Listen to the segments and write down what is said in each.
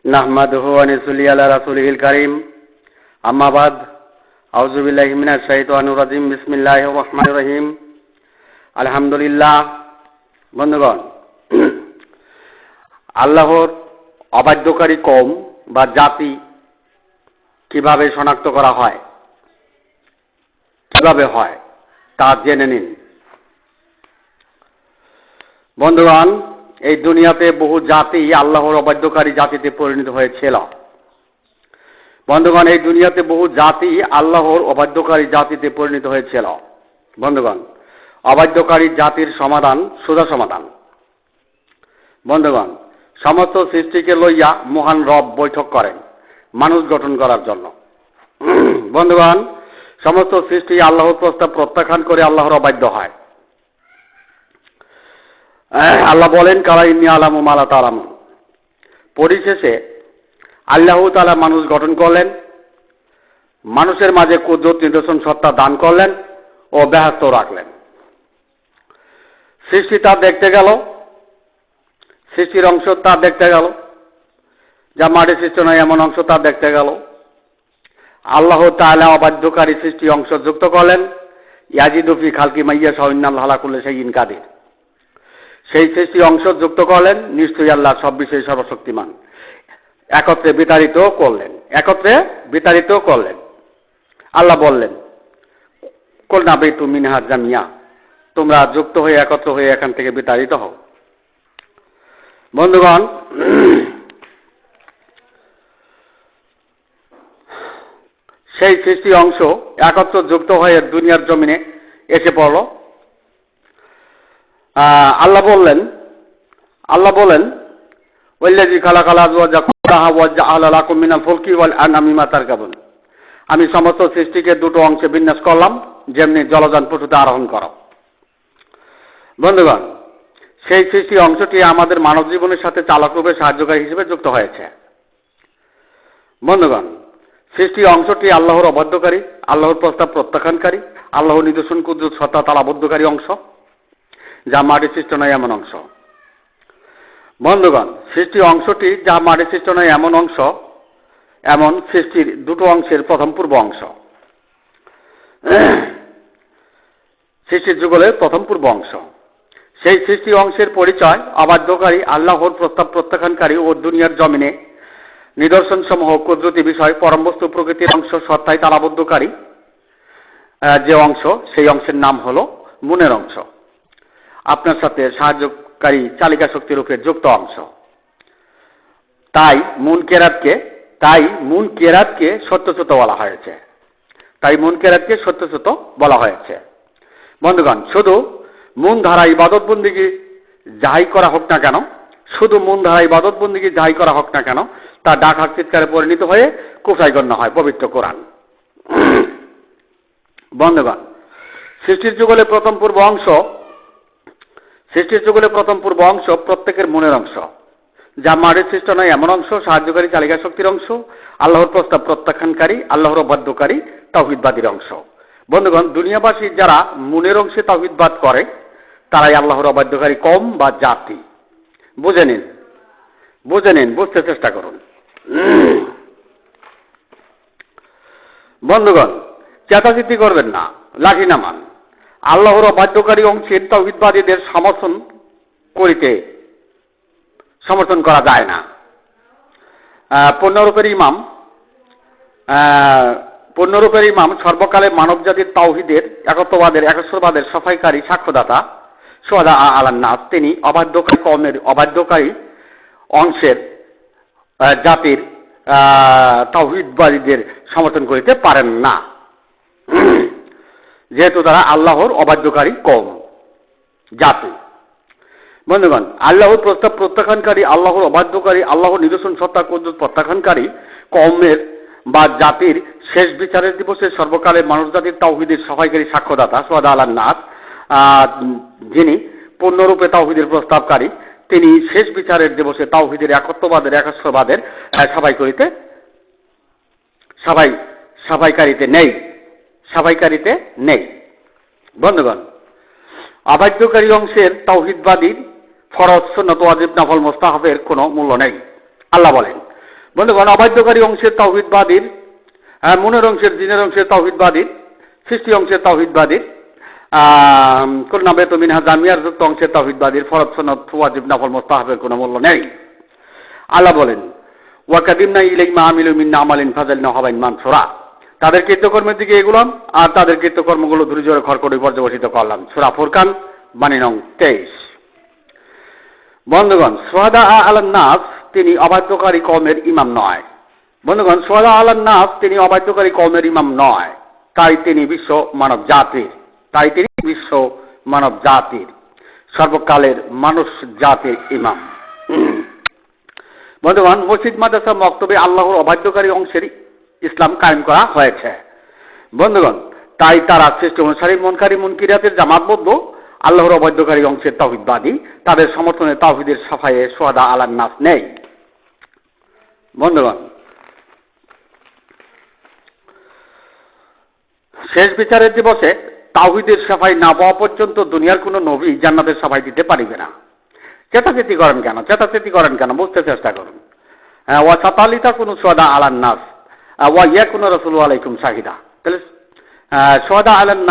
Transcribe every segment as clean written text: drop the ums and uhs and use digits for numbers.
নাহমাদুহু ওয়া নুসাল্লি আলা রাসূলিল কারীম আম্মা বাদ আউযু বিল্লাহি মিনাশ শাইতানির রাজিম বিসমিল্লাহির রহমানির রহিম আলহামদুলিল্লাহ। বন্ধুগণ, আল্লাহর অবাধ্যকারী কওম বা জাতি কিভাবে শনাক্ত করা হয়, কিভাবে হয় তা জেনে নিন। বন্ধুগণ, এই দুনিয়াতে বহু জাতি আল্লাহর অবাধ্যকারী জাতিতে পরিণত হয়েছিল। বন্ধুগণ, এই দুনিয়াতে বহু জাতি আল্লাহর অবাধ্যকারী জাতিতে পরিণত হয়েছিল। বন্ধুগণ, অবাধ্যকারী জাতির সমাধান সোজা সমাধান। বন্ধুগণ, সমস্ত সৃষ্টিকে লইয়া মহান রব বৈঠক করেন মানুষ গঠন করার জন্য। বন্ধুগণ, সমস্ত সৃষ্টি আল্লাহর প্রস্তাব প্রত্যাখ্যান করে আল্লাহর অবাধ্য হয়। আল্লাহ বলেন, কালা ইন্নী আলামু মা লা তা'লামুন। পরিশেষে আল্লাহ তাআলা মানুষ গঠন করলেন, মানুষের মাঝে কুদরত নিদর্শন সত্তা দান করলেন ও ব্যস্ত রাখলেন। সৃষ্টি তার দেখতে গেল, সৃষ্টির অংশ তার দেখতে গেল, যা মাটির সৃষ্টি নয় এমন অংশ তার দেখতে গেল। আল্লাহ তাআলা অবাধ্যকারী সৃষ্টি অংশ যুক্ত করলেন। ইয়াজিদু ফি খালকি মা ইয়াশাউ ইন্নাল্লাহা আলা কুল্লি শাইইন কাদির। সেই সৃষ্টি অংশ যুক্ত করলেন, নিশ্চয়ই আল্লাহ সব বিষয়ে সর্বশক্তিমান। একত্রে বিতাড়িত করলেন। আল্লাহ বললেন, কুল নাবিতু মিনহা জামিয়া, তোমরা যুক্ত হয়ে একত্র হয়ে এখান থেকে বিতাড়িত হও। বন্ধুগণ, সেই সৃষ্টি অংশ একত্র যুক্ত হয়ে দুনিয়ার জমিনে এসে পড়ল। আল্লাহ বলেন ওয়াল্লাযী খালাকাল আযওয়াজা কুল্লাহা ওয়া জাআলা লাকুম মিনাল ফুলকি ওয়াল আনআমি মা তারকাবুন। আমি সমস্ত সৃষ্টিকে দুটো অংশে বিন্যাস করলাম, যেমনি জলযান পশুতে আরোহণ করো। বন্ধুগণ, সেই সৃষ্টি অংশটি আমাদের মানব জীবনের সাথে চালক রূপে সাহায্যকারী হিসেবে যুক্ত হয়েছে। বন্ধুগণ, সৃষ্টি অংশটি আল্লাহর অবাধ্যকারী, আল্লাহর প্রস্তাব প্রত্যাখ্যানকারী, আল্লাহর নিদর্শন কুদরত সত্তা তালাবদ্ধকারী অংশ, যা মাটির সৃষ্ট নয় এমন অংশ। বন্ধুগণ, সৃষ্টি অংশটি যা মাটির সৃষ্ট নয় এমন অংশ, এমন সৃষ্টির দুটো অংশের প্রথম পূর্ব অংশ। সৃষ্টির যুগলের প্রথম পূর্ব অংশ। সেই সৃষ্টি অংশের পরিচয় অবাধ্যকারী, আল্লাহর প্রস্তাব প্রত্যাখ্যানকারী ও দুনিয়ার জমিনে নিদর্শন সমূহ কুদরতি বিষয় পরম বস্তু প্রকৃতির অংশ সত্তায় তালাবদ্ধকারী যে অংশ, সেই অংশের নাম হলো মুনের অংশ, আপনার সাথে সাহায্যকারী চালিকা শক্তি রূপে যুক্ত অংশ। তাই মুন কেরাতকে সত্যচ্যুত বলা হয়েছে। বন্ধুগণ, শুধু মুন ধারা ইবাদত বন্দিগি যাই করা হোক না কেন, তা ডাক হাক চিৎকারে পরিণত হয়ে কুফরায় গণ্য হয় পবিত্র কোরআন। বন্ধুগণ, সৃষ্টির যুগলে প্রথম পূর্ব অংশ প্রত্যেকের মনের অংশ, যা মাটির সৃষ্ট নয় এমন অংশ, সাহায্যকারী চালিকা শক্তির অংশ, আল্লাহর প্রস্তাব প্রত্যাখ্যানকারী, আল্লাহর অবাধ্যকারী তাওহীদবাদীর অংশ। বন্ধুগণ, দুনিয়াবাসী যারা মুনের অংশে তাওহীদবাদ করে তারাই আল্লাহর অবাধ্যকারী কওম বা জাতি। বুঝে নিন, বুঝতে চেষ্টা করুন। বন্ধুগণ, চেতাচিতি করবেন না, লাঠি নামান। আল্লাহর অবাধ্যকারী অংশের তাওহীদবাদীদের সমর্থন করা যায় না। পূর্ণরূপের ইমাম সর্বকালে মানবজাতির তাওহীদের একত্ববাদের সফাইকারী সাক্ষ্যদাতা শুহাদা আলান নাস, তিনি অবাধ্যকারী অংশের জাতির তাওহীদবাদীদের সমর্থন করিতে পারেন না, যেহেতু তারা আল্লাহর অবাধ্যকারী কওম জাতি। বন্ধুগণ, আল্লাহর প্রস্তাব প্রত্যাখ্যানকারী, আল্লাহর অবাধ্যকারী, আল্লাহর নিদর্শন সত্তা কুদরত প্রত্যাখ্যানকারী কওমের বা জাতির শেষ বিচারের দিবসে সর্বকালের মানুষ জাতির তাওহীদের সহায়কারী সাক্ষ্যদাতা শুহাদা আলান নাস, যিনি পূর্ণরূপে তাওহীদের প্রস্তাবকারী, তিনি শেষ বিচারের দিবসে তাওহীদের একাত্মবাদের সাফাইকারিতে নেই। বন্ধুগণ, অবাধ্যকারী অংশের তাওহীদবাদীর ফরজ, সুন্নাত, ওয়াজিব, নফল, মুস্তাহাবের কোনো মূল্য নেই। আল্লাহ বলেন, বন্ধুগণ, অবাধ্যকারী অংশের তাওহীদবাদীর, মনের অংশের, জিনের অংশের তাওহীদবাদীর, সৃষ্টি অংশের তাওহীদবাদীর, কুরআন বেত মিনহা জামিয়ার যুক্ত অংশের তাওহীদবাদীর ফরজ সুন্নাত ওয়াজিব নফল মুস্তাহাবের কোনো মূল্য নেই। আল্লাহ বলেন, ওয়া কাদিমনা ইলাইমা আমিলু মিন আমালিন ফাজালনা হাবাইন মানসুরা, তাদের কৃতকর্মের দিকে এগুলাম আর তাদের কৃতকর্মগুলো ধূলিঝড়ে খড়খড়ে পর্যবসিত করলাম। সূরা ফুরকান বাণী নং 23। বন্ধুগণ, সুহাদা আলান নাস, তিনি অবাধ্যকারী কওমের ইমাম নয়। বন্ধুগণ, সুহাদা আলান নাস, তিনি অবাধ্যকারী কওমের ইমাম নয়, তাই তিনি বিশ্ব মানব জাতির, সর্বকালের মানুষ জাতির ইমাম। বন্ধুগণ, মসজিদ মাদ্রাসা মক্তবে আল্লাহর অবাধ্যকারী অংশের ইসলাম কায়েম করা হয়েছে। বন্ধুগণ, তাই তারা শ্রেষ্ঠ অনুসারী মুনকারী মুনকিরাতের জামাতবদ্ধ আল্লাহর অবাধ্যকারী অংশের তাওহীদবাদী, তাদের সমর্থনে তাওহীদের সাফায়ে সুহাদা আলান নাস নেই। বন্ধুগণ, শেষ বিচারের দিবসে তাওহীদের সাফাই না পাওয়া পর্যন্ত দুনিয়ার কোনো নবী জান্নাতের সাফাই দিতে পারিবে না। চেতাচেতি করেন কেন? বুঝতে চেষ্টা করুন। ওয়া সাতালিতা কোনো সুহাদা আলান নাস ওয়া ইয়াকুনু রাসূলুল্লাহ আলাইকুম শাহিদা। তাহলে সুহাদা আলান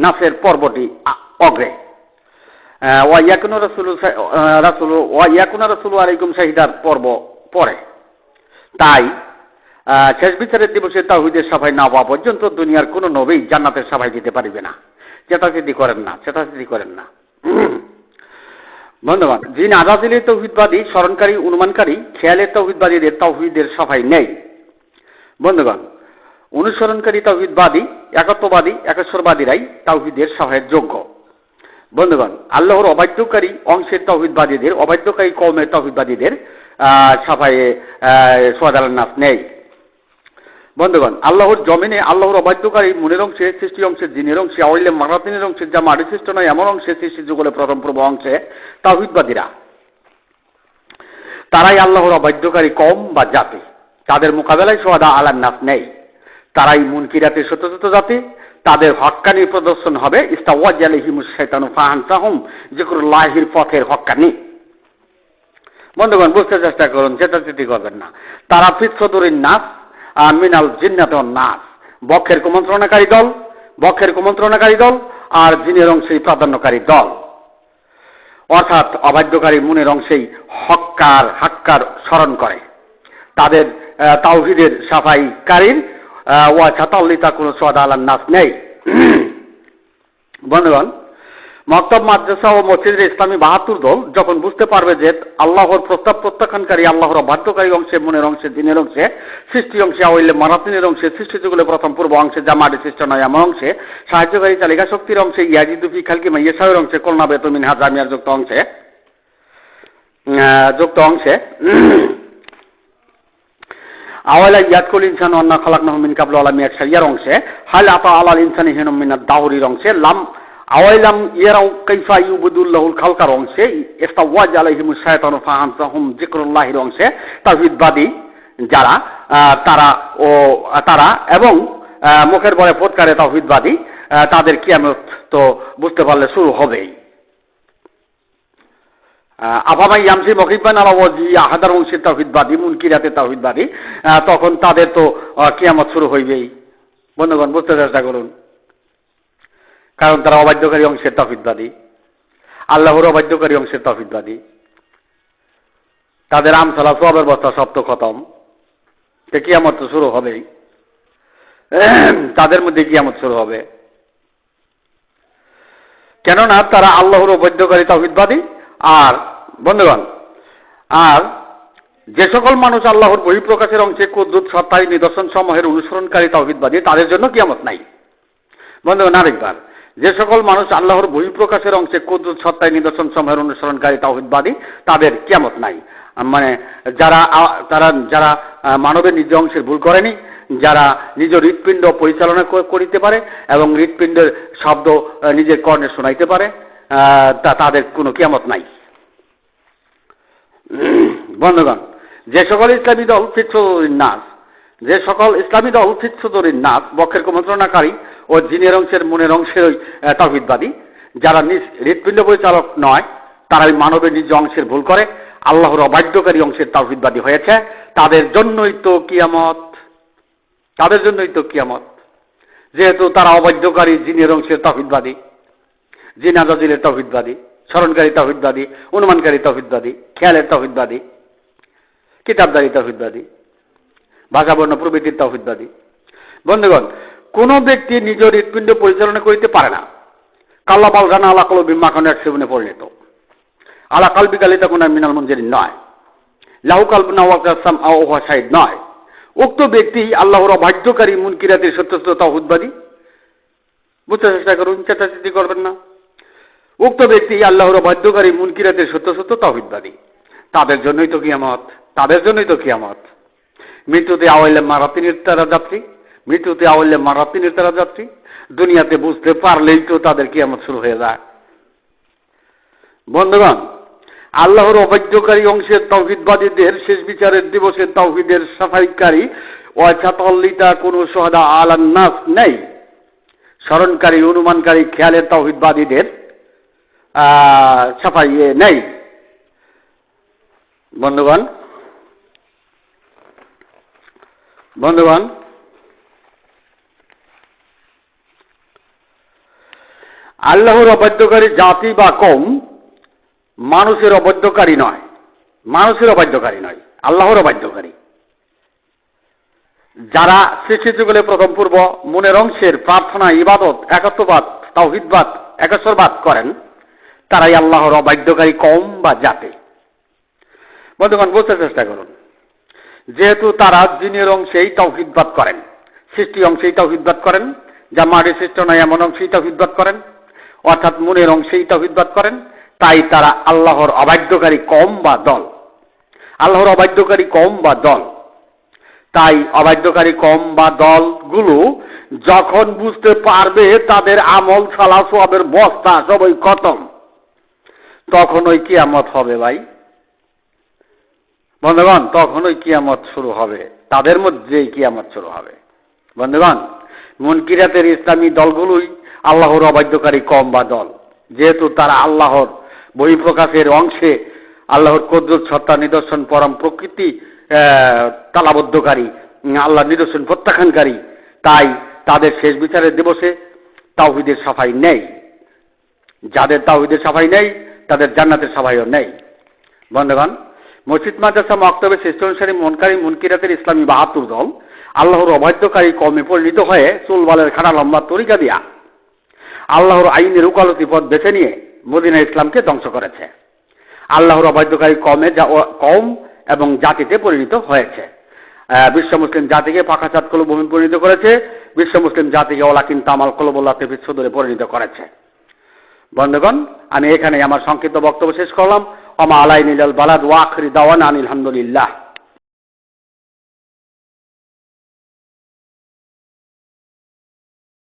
নাসের পর্বটি অগ্রে, ওয়া ইয়াকুনু রাসূলুল্লাহ আলাইকুম শাহিদার পর্ব পরে। তাই শেষ বিচারের দিবসে তাওহীদের সাফাই না পাওয়া পর্যন্ত দুনিয়ার কোনো নবী জান্নাতের সাফাই দিতে পারবে না। চেতাচেতি করেন না। বন্ধুগণ, জিন আজাজিলের তাওহীদবাদী, স্মরণকারী, অনুমানকারী, খেয়ালের তাওহীদবাদীদের তাওহীদের সাফাই নেই। বন্ধুগণ, অনুসরণকারী তাওহীদবাদী, একত্ববাদী, একেশ্বরবাদীরাই তাওহীদের সাফাইয়ের যোগ্য। বন্ধুগণ, আল্লাহর অবাধ্যকারী অংশের তাওহীদবাদীদের, অবাধ্যকারী কওমের তাওহীদবাদীদের সাফায়ে সুহাদা আলান নাস নেই। বন্ধুগণ, আল্লাহর জমিনে আল্লাহর অবাধ্যকারী মনের অংশে, সৃষ্টি অংশের, জিনের অংশে, আওয়াইলে মারাতিনের অংশের, যা মাটি সৃষ্ট নয় এমন অংশে, সৃষ্টি যুগলে প্রথম পূর্ব অংশে তাওহীদবাদীরা, তারাই আল্লাহর অবাধ্যকারী কওম বা জাতি। তাদের মোকাবেলায় সুহাদা আলান নাস নেই। তারাই মুনকিরাতের শতশত জাতি। তাদের হক্কানি প্রদর্শন হবে ইস্তাওয়াজ আলাইহিমুশ শাইতানু ফাআনসাহুম যিকরুল্লাহির পথের হক্কানি। বন্ধুগণ, বুঝতে চেষ্টা করুন, চেতাচেতি করবেন না। তারা ফিস সদুরিন নাস মিনাল জিন্নাতি ওয়ান নাস, বক্ষের কুমন্ত্রণাকারী দল আর জিনের অংশেই প্রাধান্যকারী দল, অর্থাৎ অবাধ্যকারী মনের অংশেই হাক্কার স্মরণ করে। তাদের তাওহীদের সাফাইকারীর ওয়া ছাতাল্লিতা কোনো সুহাদা আলান নাস নেই। বন্ধুগণ, মক্তব, মাদ্রাসা ও মসজিদের ইসলামী ৭২ দল যখন বুঝতে পারবে যে আল্লাহর প্রস্তাব প্রত্যাখ্যানকারী, আল্লাহর অবাধ্যকারী অংশে, মনের অংশে, দিনের অংশে, সৃষ্টি অংশে, আওয়াইলে মারাতিনের অংশে, সৃষ্টি যুগলে প্রথম পূর্ব অংশে, যা মাটি সৃষ্ট নয় এমন অংশে, সাহায্যকারী চালিকা শক্তির অংশে, ইয়াজিদু ফি খালকি মা ইয়াশাউর অংশে, কুরআন বেত মিনহা জামিয়ার যুক্ত অংশে আওয়ালা ইয়াদকুল ইনসান ওয়ান্না খালাকনাহু মিন কাবলু আলা মিয়াত শারিয়ার অংশে, হাল আতা আলাল ইনসানি হিনুম মিনাদ দাহুরির অংশে, আওয়াইলাম ইয়ারাউ কাইফা ইউবুদুল্লাহুল খালকার অংশে, ইস্তাওয়াজ আলাইহিমুশ শাইতানু ফাআনসাহুম যিকরুল্লাহির অংশে তাওহীদবাদী যারা, তারা এবং মুখের বলে ফটকারে তাওহীদবাদী, তাদের কিয়ামত তো বুঝতে পারলে শুরু হবেই। আফামাই ইয়ামসি মুকিব্বান আলা ওয়াজহি আহাদার অংশের তাওহীদবাদী, মুনকিরাতের তাওহীদবাদী, তখন তাদের তো কিয়ামত শুরু হইবেই। বন্ধুগণ, বুঝতে চেষ্টা করুন, কারণ তারা অবাধ্যকারী অংশের তাওহীদবাদী, আল্লাহর অবাধ্যকারী অংশের তাওহীদবাদী। তাদের আমসালা সওয়াবের বস্তা সব তো খতম, কিয়ামত তো শুরু হবেই, তাদের মধ্যে কিয়ামত শুরু হবে। কেননা তারা আল্লাহর অবাধ্যকারী তাওহীদবাদী। আর বন্ধুগণ, আর যে সকল মানুষ আল্লাহর বহিঃপ্রকাশের অংশে কুদরত সত্তার নিদর্শন সমূহের অনুসরণকারী তাওহীদবাদী, তাদের জন্য কিয়ামত নাই। বন্ধুগণ, আরেকবার, যে সকল মানুষ আল্লাহর বহিঃপ্রকাশের অংশে কুদরত সত্তার নিদর্শন সমূহের অনুসরণকারী তাওহীদবাদী, তাদের কিয়ামত নাই। মানে যারা মানবের নিজ অংশের ভুল করেনি, যারা নিজ হৃৎপিণ্ড পরিচালনা করিতে পারে এবং হৃৎপিণ্ডের শব্দ নিজের কর্ণে শোনাইতে পারে, তাদের কোনো কিয়ামত নাই। বন্ধুগণ, যে সকল ইসলামী দল ফিৎসুদুরিন নাস, বক্ষের কুমন্ত্রণাকারী ও জিনের অংশের, মনের অংশের তাওহীদবাদী, যারা নিজ হৃৎপিণ্ড পরিচালক নয়, তারাই মানবের নিজ অংশের ভুল করে আল্লাহর অবাধ্যকারী অংশের তাওহীদবাদী হয়েছে, তাদের জন্যই তো কিয়ামত, তাদের জন্যই তো কিয়ামত। যেহেতু তারা অবাধ্যকারী, জিনের অংশের তাওহীদবাদী, জিনা জাজিলের তাওহীদবাদী, স্মরণকারী তাওহীদবাদী, অনুমানকারী তাওহীদবাদী, খেয়ালের তাওহীদবাদী, কিতাবদারি তাওহীদবাদী, ভাষাবর্ণ প্রভৃতির তাওহীদবাদী। বন্ধুগণ, কোন ব্যক্তি নিজের হৃৎপিণ্ড পরিচালনা করিতে পারে না। কাল্লা বাল রানা আলা কলবি মাখন এক সেবনে পরিণত, আলা কালবি কালিতা কোন মিনাল মঞ্জেরি নয়, লাহু কালবনা ওয়াকাসাম আওহা শাহিদ নয়। উক্ত ব্যক্তি আল্লাহর অবাধ্যকারী, মুনকিরাতের সত্যস্ত তাওহীদবাদী। বুঝতে চেষ্টা করুন, চেষ্টাচেষ্টি করবেন না। উক্ত ব্যক্তি আল্লাহর অবাধ্যকারী, মুনকিরাতের সত্যস্ত তাওহীদবাদী। তাদের জন্যই তো কিয়ামত, তাদের জন্যই তো কিয়ামত। মৃত্যুতে আওয়াইলে মারাতিনের তারা যাত্রী, মৃত্যুতে আওয়াইলে মারাতিনের তারা যাত্রী। দুনিয়াতে বুঝতে পারলেই তো তাদের কিয়ামত শুরু হয়ে যায়। বন্ধুগণ, আল্লাহর অবাধ্যকারী অংশের তাওহীদবাদীদের শেষ বিচারের দিবসে তাওহীদের সাফাইকারী ওয়াতাল্লিতা কোন সুহাদা আলান নাস নেই। স্মরণকারী, অনুমানকারী, খেয়ালের তাওহীদবাদীদের সাফাই নেই। বন্ধুগণ, বন্ধুগণ, আল্লাহর অবাধ্যকারী জাতি বা কওম মানুষের অবাধ্যকারী নয়, মানুষের অবাধ্যকারী নয়, আল্লাহর অবাধ্যকারী। যারা সৃষ্টিযুগলে প্রথম পূর্ব মনের অংশের প্রার্থনা, ইবাদত, একাত্মবাদ, তাওহীদবাদ, একেশ্বরবাদ করেন, তারাই আল্লাহর অবাধ্যকারী কওম বা জাতি। বন্ধুগণ, বুঝতে চেষ্টা করুন। যেহেতু তারা জিনের অংশেই তাওহীদবাদ করেন, সৃষ্টি অংশেই তাওহীদবাদ করেন, যা মাটির সৃষ্ট নয় এমন অংশেই তাওহীদবাদ করেন, অর্থাৎ মনের অংশেই তাওহীদবাদ করেন, তাই তারা আল্লাহর অবাধ্যকারী কওম বা দল। আল্লাহর অবাধ্যকারী কওম বা দল। তাই অবাধ্যকারী কওম বা দলগুলো যখন বুঝতে পারবে তাদের আমল সালা সওয়াবের বস্তা সবই খতম, তখন ওই কিয়ামত হবে ভাই। বন্ধুগণ, তখন ওই কিয়ামত শুরু হবে, তাদের মধ্যেই কিয়ামত শুরু হবে। বন্ধুগণ, মুনকিরাতের ইসলামী দলগুলোই আল্লাহর অবাধ্যকারী কওম বা দল। যেহেতু তারা আল্লাহর বহিঃপ্রকাশের অংশে আল্লাহর কুদরত, সত্তা, নিদর্শন, পরম প্রকৃতি তালাবদ্ধকারী, আল্লাহ নিদর্শন প্রত্যাখ্যানকারী, তাই তাদের শেষ বিচারের দিবসে তাওহীদের সাফাই নেই। যাদের তাওহীদের সাফাই নেই, তাদের জান্নাতের সাফাইও নেই। বন্ধুগণ, মসজিদ, মাদ্রাসা, মক্তবে শ্রেষ্ঠ অনুসারী মুনকারী মুনকিরাতের ইসলামী ৭২ দল আল্লাহর অবাধ্যকারী কওমে পরিণত হয়ে চুলবালের খাড়া লম্বা তরিকা দিয়া আল্লাহর আইনের উকালতি পথ বেছে নিয়ে মদিনা ইসলামকে ধ্বংস করেছে। আল্লাহর অবাধ্যকারী কওম এবং জাতিতে পরিণত হয়েছে। বিশ্ব মুসলিম জাতিকে পাখাচাঁদ কলবহীন পরিণত করেছে, বিশ্ব মুসলিম জাতিকে ওলাকিন তামাল কলবুল্লাতে বিশ্বদরে পরিণত করেছে। বন্ধুগণ, আমি এখানে আমার সংক্ষিপ্ত বক্তব্য শেষ করলাম। ওমা আলাইনিল বালাদ ওয়া আখিরি দাওয়ানা আনিল হামদুলিল্লাহ।